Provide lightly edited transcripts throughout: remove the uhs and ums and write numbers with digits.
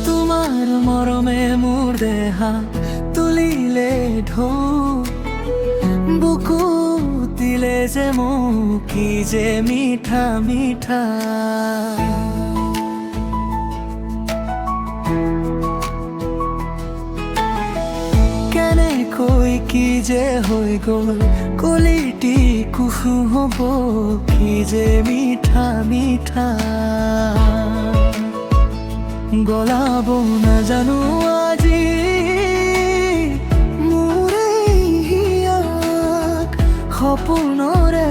তোমাৰ মৰমে মোৰ দেহা তুলিলে ঢৌ বুকু দিলে যে মোক কি যে মিঠা মিঠা কেনেকৈ কি যে হৈ গ'ল কলিটি কুহু হ'ব কি যে মিঠা মিঠা গলাব নাজানো আজি মোৰে হিয়াক সপোনৰে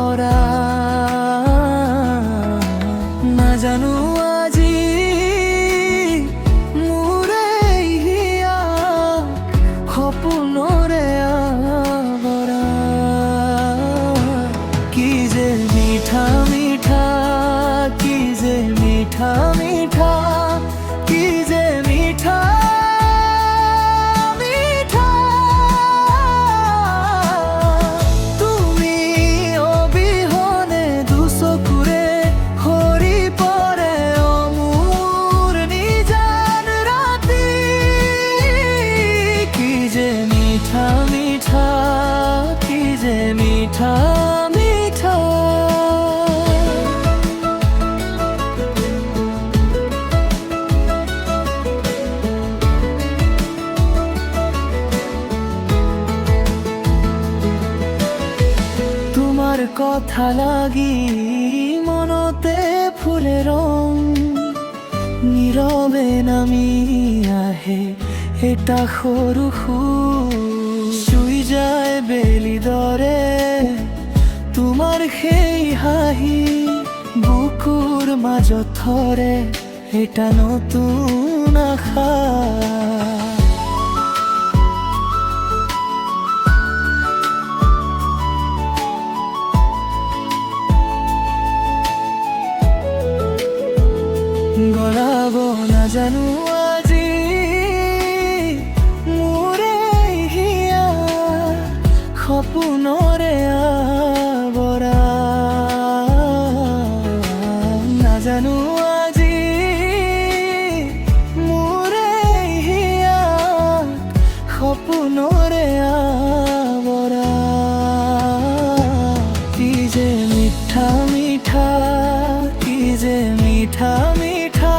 অৰা নাজানো আজি মোৰে হিয়াক সপোনৰে অৰা কি যে মিঠা মিঠা কি যে মিঠা মিঠা কি যে মিঠা মিঠা তুমি অবিহনে দুচকুৰে সৰি পৰে মোৰ নিজান ৰাতি কি যে মিঠা মিঠা কি যে মিঠা মিঠা তোমার কথা লাগি মনতে ফুলের রং নীরবে নামি আহে এটা সৰু চুই যায় বেলি দৰে তোমাৰ সেই হাঁহি বুকুৰ মাজত ধৰে এটা নতুন আশা গলাব নাজানো আজি মোৰে হিয়া সপোনৰে আৱৰা নাজানো আজি মোৰে হিয়া সপোনৰে আৱৰা কি যে মিঠা মিঠা কি যে মিঠা মিঠা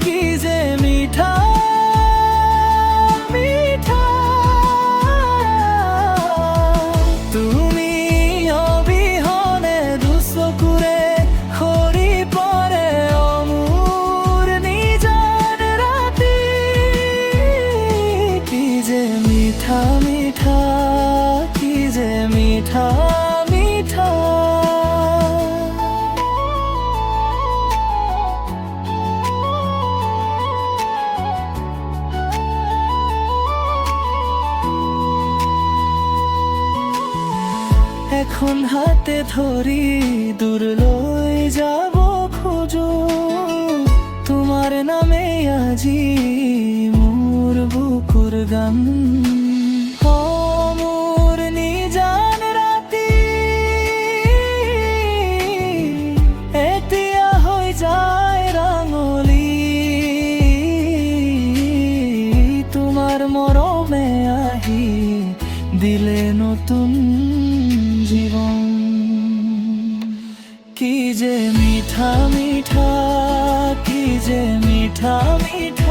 কি যে মিঠা মিঠা তুমি অবিহনে দুচকুৰে সৰি পৰে মোৰ নিজান ৰাতি কি যে মিঠা মিঠা কি যে মিঠা মিঠা এখন হাতে ধৰি দূৰলৈ যাব খোজো তোমাৰ নামে আজি মোৰ বুকুৰ গান মোৰ নিজান ৰাতি এতিয়া হৈ যায় ৰাঙলী তোমাৰ মৰমে আহি দিলে নতুন জীবন কি যে মিঠা মিঠা কি যে মিঠা মিঠা